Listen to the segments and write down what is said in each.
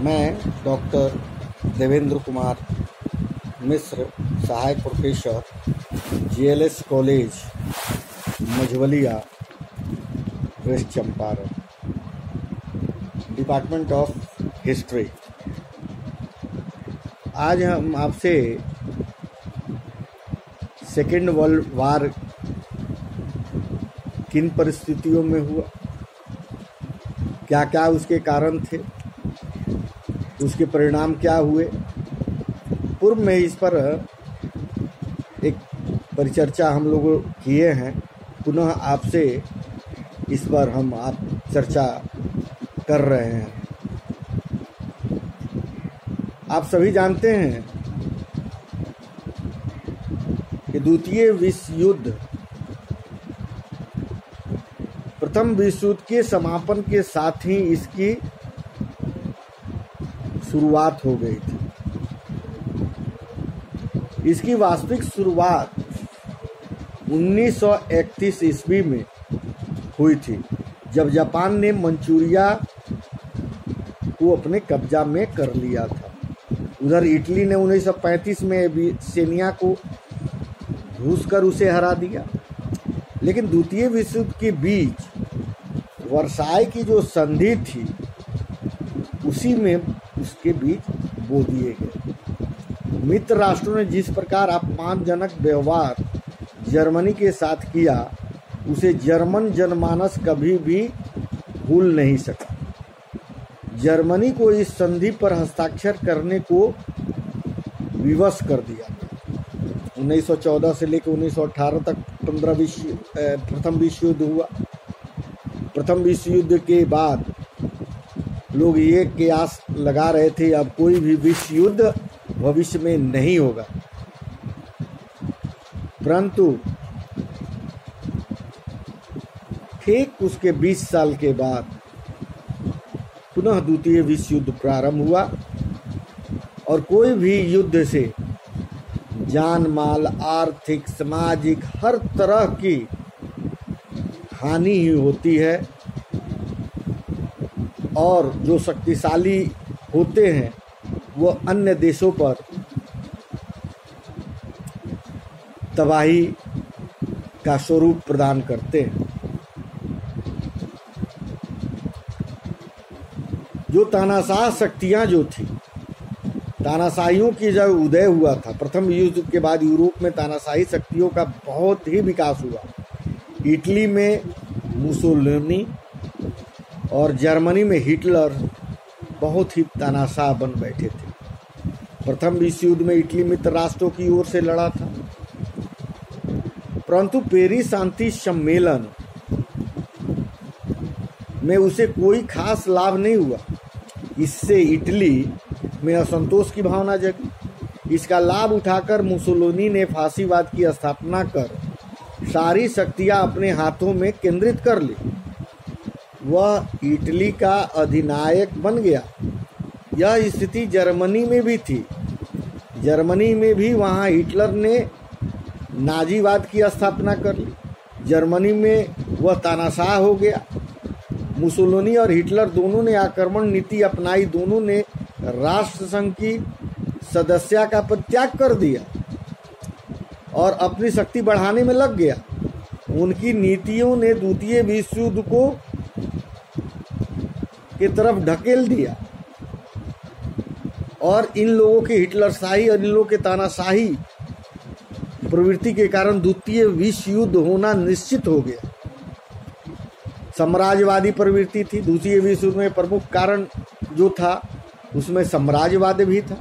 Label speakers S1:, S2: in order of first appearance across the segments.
S1: मैं डॉक्टर देवेंद्र कुमार मिश्र, सहायक professor, GLS college Majhauliya, west Champaran, department of history. आज हम आपसे सेकेंड वर्ल्ड वार किन परिस्थितियों में हुआ, क्या क्या उसके कारण थे, उसके परिणाम क्या हुए, पूर्व में इस पर एक परिचर्चा हम लोग किए हैं। पुनः आपसे इस पर हम चर्चा कर रहे हैं। आप सभी जानते हैं कि द्वितीय विश्व युद्ध प्रथम विश्व युद्ध के समापन के साथ ही इसकी शुरुआत हो गई थी। इसकी वास्तविक शुरुआत 1931 ईस्वी में हुई थी, जब जापान ने मंचूरिया को अपने कब्जा में कर लिया था। उधर इटली ने 1935 में एबिसिनिया को घुसकर उसे हरा दिया। लेकिन द्वितीय विश्व युद्ध के बीच वर्साई की जो संधि थी, उसी में उसके बीच बो दिए गए। मित्र राष्ट्रों ने जिस प्रकार अपमानजनक व्यवहार जर्मनी के साथ किया, उसे जर्मन जनमानस कभी भी भूल नहीं सका। जर्मनी को इस संधि पर हस्ताक्षर करने को विवश कर दिया। 1914 से लेकर 1918 तक प्रथम विश्व युद्ध हुआ। प्रथम विश्व युद्ध के बाद लोग ये कयास लगा रहे थे, अब कोई भी विश्व युद्ध भविष्य में नहीं होगा। परंतु ठीक उसके 20 साल के बाद पुनः द्वितीय विश्व युद्ध प्रारंभ हुआ, और कोई भी युद्ध से जान माल, आर्थिक, सामाजिक हर तरह की हानि ही होती है। और जो शक्तिशाली होते हैं वो अन्य देशों पर तबाही का स्वरूप प्रदान करते हैं। जो तानाशाह शक्तियां जो थी, तानाशाहियों की जब उदय हुआ था, प्रथम युद्ध के बाद यूरोप में तानाशाही शक्तियों का बहुत ही विकास हुआ। इटली में मुसोलिनी और जर्मनी में हिटलर बहुत ही तानाशाह बन बैठे थे। प्रथम विश्व युद्ध में इटली मित्र राष्ट्रों की ओर से लड़ा था, परंतु पेरिस शांति सम्मेलन में उसे कोई खास लाभ नहीं हुआ। इससे इटली में असंतोष की भावना जगी। इसका लाभ उठाकर मुसोलिनी ने फांसीवाद की स्थापना कर सारी शक्तियां अपने हाथों में केंद्रित कर ली। वह इटली का अधिनायक बन गया। यह स्थिति जर्मनी में भी थी। जर्मनी में भी वहां हिटलर ने नाजीवाद की स्थापना कर ली। जर्मनी में वह तानाशाह हो गया। मुसोलिनी और हिटलर दोनों ने आक्रमण नीति अपनाई। दोनों ने राष्ट्रसंघ की सदस्यता का परित्याग कर दिया और अपनी शक्ति बढ़ाने में लग गया। उनकी नीतियों ने द्वितीय विश्व युद्ध को की तरफ ढकेल दिया, और इन लोगों के हिटलरशाही और इन लोगों के तानाशाही प्रवृत्ति के कारण द्वितीय विश्व युद्ध होना निश्चित हो गया। साम्राज्यवादी प्रवृत्ति थी। द्वितीय विश्व युद्ध में प्रमुख कारण जो था, उसमें साम्राज्यवाद भी था।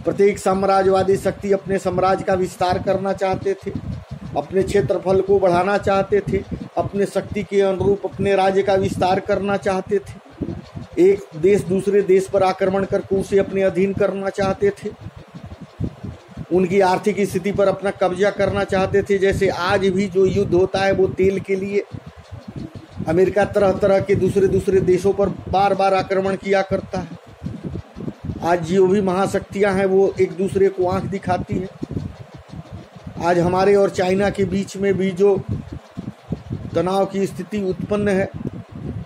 S1: प्रत्येक साम्राज्यवादी शक्ति अपने साम्राज्य का विस्तार करना चाहते थे, अपने क्षेत्रफल को बढ़ाना चाहते थे, अपने शक्ति के अनुरूप अपने राज्य का विस्तार करना चाहते थे। एक देश दूसरे देश पर आक्रमण करके उसे अपने अधीन करना चाहते थे। उनकी आर्थिक स्थिति पर अपना कब्जा करना चाहते थे। जैसे आज भी जो युद्ध होता है वो तेल के लिए अमेरिका तरह तरह के दूसरे देशों पर बार बार आक्रमण किया करता है। आज जो भी महाशक्तियां हैं वो एक दूसरे को आंख दिखाती है। आज हमारे और चाइना के बीच में भी जो तनाव की स्थिति उत्पन्न है,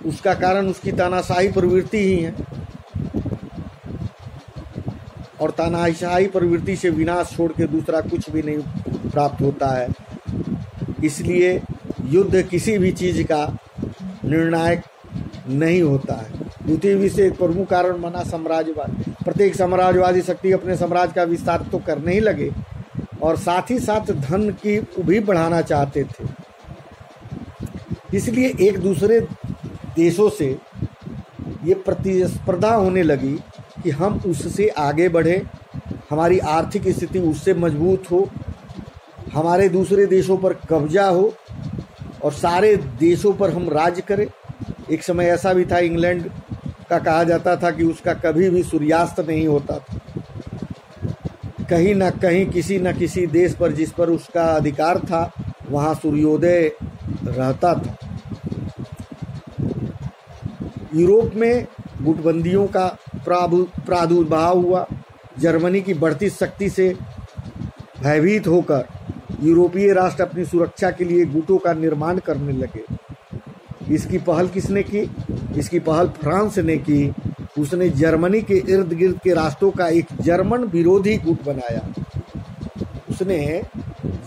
S1: उसका कारण उसकी तानाशाही प्रवृत्ति ही है। और तानाशाही प्रवृत्ति से विनाश छोड़ के दूसरा कुछ भी नहीं प्राप्त होता है। इसलिए युद्ध किसी भी चीज़ का निर्णायक नहीं होता है। द्वितीय विश्व एक प्रमुख कारण बना साम्राज्यवाद। प्रत्येक साम्राज्यवादी शक्ति अपने साम्राज्य का विस्तार तो करने ही लगे और साथ ही साथ धन की भी बढ़ाना चाहते थे। इसलिए एक दूसरे देशों से ये प्रतिस्पर्धा होने लगी कि हम उससे आगे बढ़े, हमारी आर्थिक स्थिति उससे मजबूत हो, हमारे दूसरे देशों पर कब्जा हो और सारे देशों पर हम राज करें। एक समय ऐसा भी था, इंग्लैंड का कहा जाता था कि उसका कभी भी सूर्यास्त नहीं होता था। कहीं ना कहीं किसी न किसी देश पर जिस पर उसका अधिकार था वहाँ सूर्योदय रहता था। यूरोप में गुटबंदियों का प्रादुर्भाव हुआ। जर्मनी की बढ़ती शक्ति से भयभीत होकर यूरोपीय राष्ट्र अपनी सुरक्षा के लिए गुटों का निर्माण करने लगे। इसकी पहल किसने की? इसकी पहल फ्रांस ने की। उसने जर्मनी के इर्द गिर्द के राष्ट्रों का एक जर्मन विरोधी गुट बनाया। उसने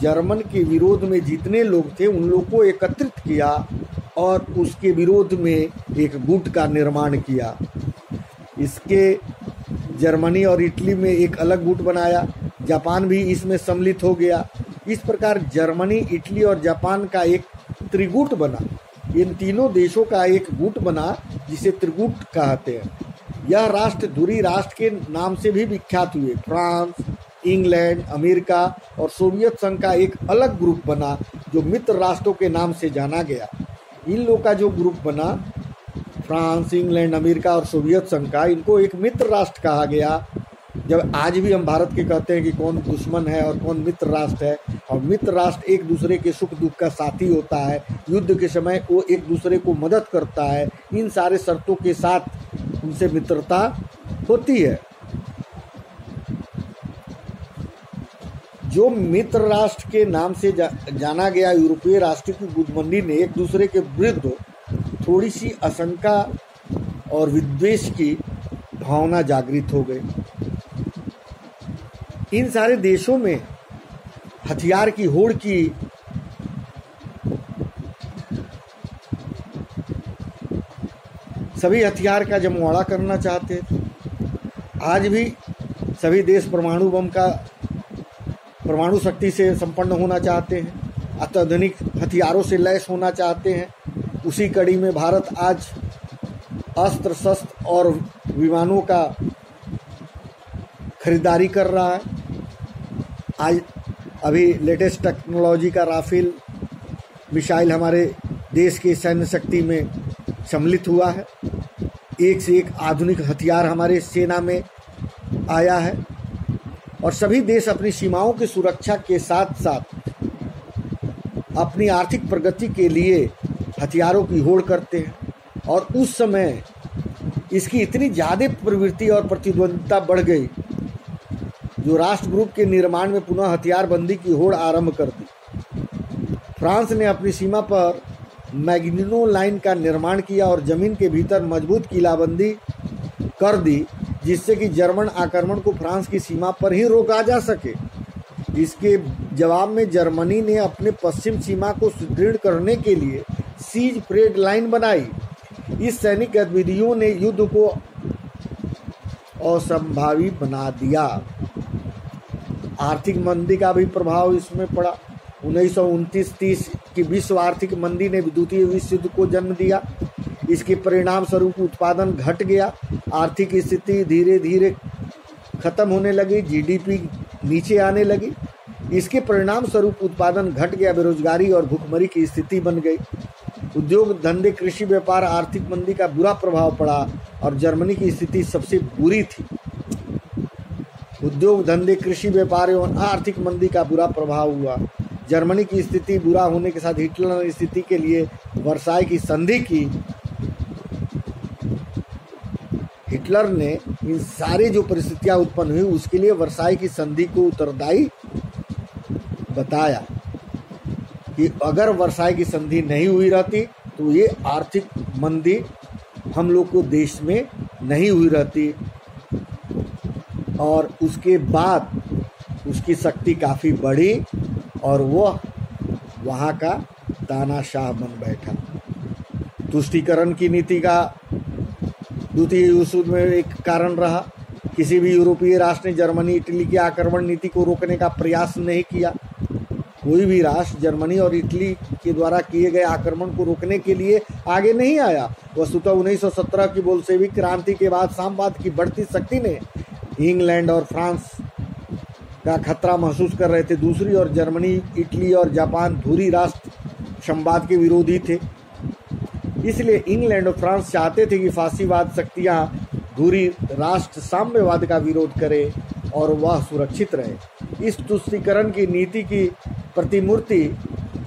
S1: जर्मन के विरोध में जितने लोग थे उन लोगों को एकत्रित किया और उसके विरोध में एक गुट का निर्माण किया। इसके जर्मनी और इटली में एक अलग गुट बनाया। जापान भी इसमें सम्मिलित हो गया। इस प्रकार जर्मनी, इटली और जापान का एक त्रिगुट बना। इन तीनों देशों का एक गुट बना जिसे त्रिगुट कहते हैं। यह राष्ट्र धुरी राष्ट्र के नाम से भी विख्यात हुए। फ्रांस, इंग्लैंड, अमेरिका और सोवियत संघ का एक अलग ग्रुप बना जो मित्र राष्ट्रों के नाम से जाना गया। इन लोगों का जो ग्रुप बना, फ्रांस, इंग्लैंड, अमेरिका और सोवियत संघ का, इनको एक मित्र राष्ट्र कहा गया। जब आज भी हम भारत के कहते हैं कि कौन दुश्मन है और कौन मित्र राष्ट्र है, और मित्र राष्ट्र एक दूसरे के सुख दुख का साथी होता है, युद्ध के समय वो एक दूसरे को मदद करता है, इन सारे शर्तों के साथ उनसे मित्रता होती है। जो मित्र राष्ट्र के नाम से जाना गया यूरोपीय राष्ट्र की गुटबंदी ने एक दूसरे के विरुद्ध थोड़ी सी आशंका और विद्वेष की भावना जागृत हो गई। इन सारे देशों में हथियार की होड़ की सभी हथियार का जमवाड़ा करना चाहते थे। आज भी सभी देश परमाणु शक्ति से संपन्न होना चाहते हैं, अत्याधुनिक हथियारों से लैस होना चाहते हैं। उसी कड़ी में भारत आज अस्त्र शस्त्र और विमानों का खरीदारी कर रहा है। आज अभी लेटेस्ट टेक्नोलॉजी का राफेल मिसाइल हमारे देश की सैन्य शक्ति में सम्मिलित हुआ है। एक से एक आधुनिक हथियार हमारे सेना में आया है और सभी देश अपनी सीमाओं की सुरक्षा के साथ साथ अपनी आर्थिक प्रगति के लिए हथियारों की होड़ करते हैं। और उस समय इसकी इतनी ज़्यादा प्रवृत्ति और प्रतिद्वंद्विता बढ़ गई जो राष्ट्र ग्रुप के निर्माण में पुनः हथियारबंदी की होड़ आरंभ कर दी। फ्रांस ने अपनी सीमा पर मैग्निनो लाइन का निर्माण किया और जमीन के भीतर मजबूत किलाबंदी कर दी, जिससे कि जर्मन आक्रमण को फ्रांस की सीमा पर ही रोका जा सके। इसके जवाब में जर्मनी ने अपने पश्चिम सीमा को सुदृढ़ करने के लिए सीज परेड लाइन बनाई। इस सैनिक गतिविधियों ने युद्ध को असंभावी बना दिया। आर्थिक मंदी का भी प्रभाव इसमें पड़ा। 1929-30 की विश्व आर्थिक मंदी ने द्वितीय विश्व युद्ध को जन्म दिया। इसके परिणाम स्वरूप उत्पादन घट गया, आर्थिक स्थिति धीरे धीरे खत्म होने लगी, जीडीपी नीचे आने लगी। इसके परिणाम स्वरूप उत्पादन घट गया, बेरोजगारी और भुखमरी की स्थिति बन गई। उद्योग धंधे, कृषि, व्यापार, आर्थिक मंदी का बुरा प्रभाव पड़ा और जर्मनी की स्थिति सबसे बुरी थी। उद्योग धंधे, कृषि, व्यापार एवं आर्थिक मंदी का बुरा प्रभाव हुआ। जर्मनी की स्थिति बुरा होने के साथ हिटलर ने स्थिति के लिए वर्साई की संधि की। हिटलर ने इन सारी जो परिस्थितियां उत्पन्न हुई उसके लिए वर्साई की संधि को उत्तरदायी बताया कि अगर वर्साई की संधि नहीं हुई रहती तो ये आर्थिक मंदी हम लोग को देश में नहीं हुई रहती। और उसके बाद उसकी शक्ति काफ़ी बढ़ी और वह वहाँ का तानाशाह बन बैठा। तुष्टीकरण की नीति का द्वितीय विश्व युद्ध में एक कारण रहा। किसी भी यूरोपीय राष्ट्र ने जर्मनी इटली की आक्रमण नीति को रोकने का प्रयास नहीं किया। कोई भी राष्ट्र जर्मनी और इटली के द्वारा किए गए आक्रमण को रोकने के लिए आगे नहीं आया। वस्तुतः 1917 की बोल्शेविक क्रांति के बाद साम्यवाद की बढ़ती शक्ति ने इंग्लैंड और फ्रांस का खतरा महसूस कर रहे थे। दूसरी ओर जर्मनी, इटली और जापान धुरी राष्ट्र साम्यवाद के विरोधी थे। इसलिए इंग्लैंड और फ्रांस चाहते थे कि फासीवाद शक्तियां धुरी राष्ट्र साम्यवाद का विरोध करें और वह सुरक्षित रहे। इस तुष्टीकरण की नीति की प्रतिमूर्ति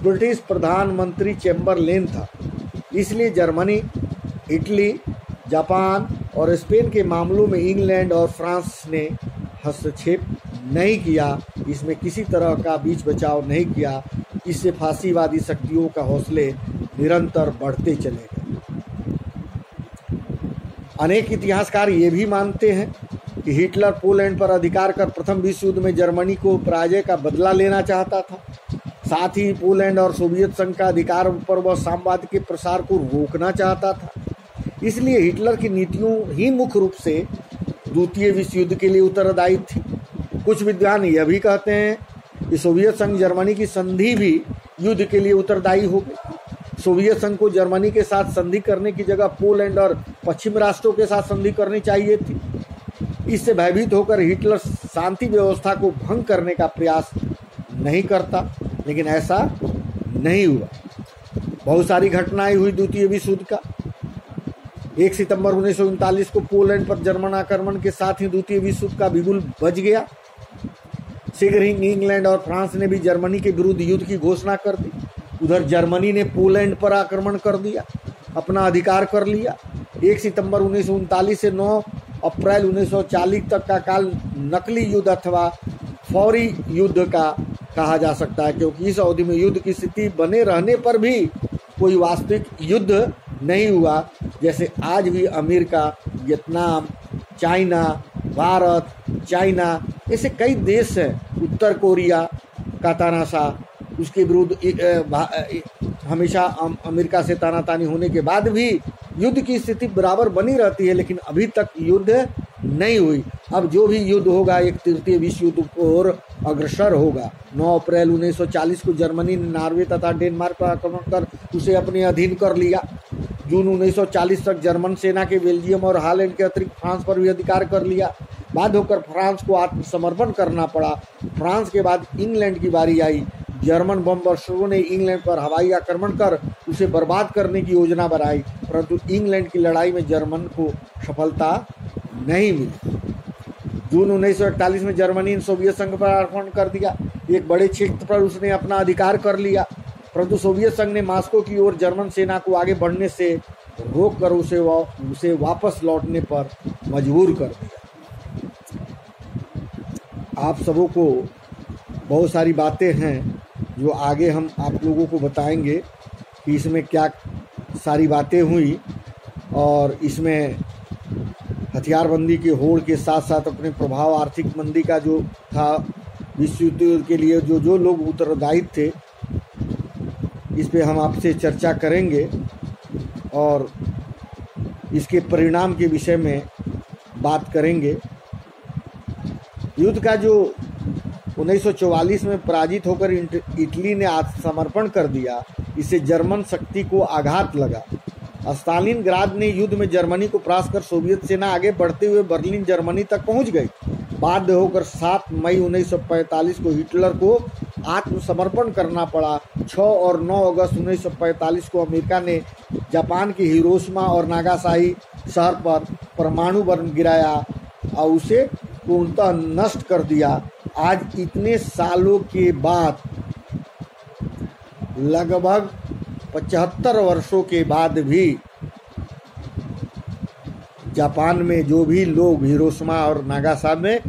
S1: ब्रिटिश प्रधानमंत्री चैम्बरलेन था। इसलिए जर्मनी, इटली, जापान और स्पेन के मामलों में इंग्लैंड और फ्रांस ने हस्तक्षेप नहीं किया, इसमें किसी तरह का बीच बचाव नहीं किया। इससे फासीवादी शक्तियों का हौसले निरंतर बढ़ते चले गए। अनेक इतिहासकार ये भी मानते हैं कि हिटलर पोलैंड पर अधिकार कर प्रथम विश्व युद्ध में जर्मनी को पराजय का बदला लेना चाहता था। साथ ही पोलैंड और सोवियत संघ का अधिकार पर वह साम्यवाद के प्रसार को रोकना चाहता था। इसलिए हिटलर की नीतियों ही मुख्य रूप से द्वितीय विश्व युद्ध के लिए उत्तरदायी थी। कुछ विद्वान यह भी कहते हैं कि सोवियत संघ जर्मनी की संधि भी युद्ध के लिए उत्तरदायी हो गई। सोवियत संघ को जर्मनी के साथ संधि करने की जगह पोलैंड और पश्चिम राष्ट्रों के साथ संधि करनी चाहिए थी। इससे भयभीत होकर हिटलर शांति व्यवस्था को भंग करने का प्रयास नहीं करता, लेकिन ऐसा नहीं हुआ। बहुत सारी घटनाएं हुई द्वितीय विश्व युद्ध का। 1 सितंबर 1939 को पोलैंड पर जर्मन आक्रमण के साथ ही द्वितीय विश्व युद्ध का बिगुल बज गया। शीघ्र ही इंग्लैंड और फ्रांस ने भी जर्मनी के विरुद्ध युद्ध की घोषणा कर दी। उधर जर्मनी ने पोलैंड पर आक्रमण कर दिया, अपना अधिकार कर लिया। 1 सितंबर 1939 से 9 अप्रैल 1940 तक का काल नकली युद्ध अथवा फौरी युद्ध का कहा जा सकता है, क्योंकि इस अवधि में युद्ध की स्थिति बने रहने पर भी कोई वास्तविक युद्ध नहीं हुआ। जैसे आज भी America, Vietnam, China, Bharat, China ऐसे कई देश हैं, उत्तर कोरिया का तानाशाह, उसके विरुद्ध हमेशा अमेरिका से तानातानी होने के बाद भी युद्ध की स्थिति बराबर बनी रहती है, लेकिन अभी तक युद्ध नहीं हुई। अब जो भी युद्ध होगा एक तृतीय विश्व युद्ध की ओर अग्रसर होगा। 9 अप्रैल 1940 को जर्मनी ने नॉर्वे तथा डेनमार्क पर आक्रमण कर उसे अपने अधीन कर लिया। जून 1940 तक जर्मन सेना के बेल्जियम और हॉलैंड के अतिरिक्त फ्रांस पर भी अधिकार कर लिया। बाध्य होकर फ्रांस को आत्मसमर्पण करना पड़ा। फ्रांस के बाद इंग्लैंड की बारी आई। जर्मन बमबर्सरों ने इंग्लैंड पर हवाई आक्रमण कर उसे बर्बाद करने की योजना बनाई, परंतु इंग्लैंड की लड़ाई में जर्मन को सफलता नहीं मिली। जून 1941 में जर्मनी ने सोवियत संघ पर आक्रमण कर दिया। एक बड़े क्षेत्र पर उसने अपना अधिकार कर लिया, परंतु सोवियत संघ ने मॉस्को की ओर जर्मन सेना को आगे बढ़ने से रोककर उसे वापस लौटने पर मजबूर कर दिया। आप सबों को बहुत सारी बातें हैं जो आगे हम आप लोगों को बताएंगे कि इसमें क्या सारी बातें हुई, और इसमें हथियारबंदी के होड़ के साथ साथ अपने प्रभाव, आर्थिक मंदी का जो था, विश्व युद्ध के लिए जो लोग उत्तरदायी थे, इस पे हम आपसे चर्चा करेंगे और इसके परिणाम के विषय में बात करेंगे। युद्ध का जो 1944 में पराजित होकर इटली ने आत्मसमर्पण कर दिया, इससे जर्मन शक्ति को आघात लगा। स्टालिनग्राद ने युद्ध में जर्मनी को परास्त कर सोवियत सेना आगे बढ़ते हुए बर्लिन जर्मनी तक पहुंच गई। बाध्य होकर 7 मई 1945 को हिटलर को आत्मसमर्पण करना पड़ा। 6 और 9 अगस्त 1945 को अमेरिका ने जापान के हिरोशिमा और नागासाकी शहर पर परमाणु बम गिराया और उसे पूर्णतः नष्ट कर दिया। आज इतने सालों के बाद, लगभग 75 वर्षों के बाद भी जापान में जो भी लोग हिरोशिमा और नागासाकी में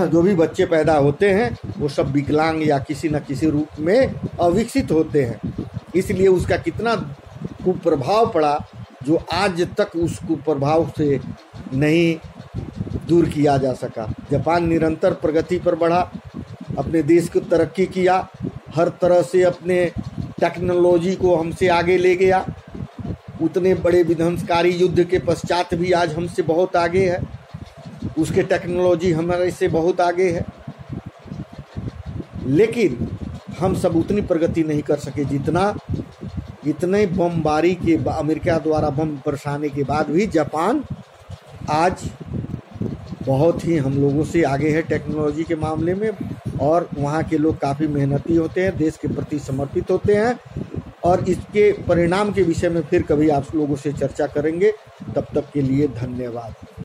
S1: जो भी बच्चे पैदा होते हैं वो सब विकलांग या किसी न किसी रूप में अविकसित होते हैं। इसलिए उसका कितना कुप्रभाव पड़ा जो आज तक उस कुप्रभाव से नहीं दूर किया जा सका। जापान निरंतर प्रगति पर बढ़ा, अपने देश को तरक्की किया, हर तरह से अपने टेक्नोलॉजी को हमसे आगे ले गया। उतने बड़े विध्वंसकारी युद्ध के पश्चात भी आज हमसे बहुत आगे है, उसके टेक्नोलॉजी हमारे से बहुत आगे है। लेकिन हम सब उतनी प्रगति नहीं कर सके जितना इतने बमबारी के अमेरिका द्वारा बम बरसाने के बाद भी जापान आज बहुत ही हम लोगों से आगे है टेक्नोलॉजी के मामले में। और वहाँ के लोग काफ़ी मेहनती होते हैं, देश के प्रति समर्पित होते हैं। और इसके परिणाम के विषय में फिर कभी आप लोगों से चर्चा करेंगे। तब तक के लिए धन्यवाद।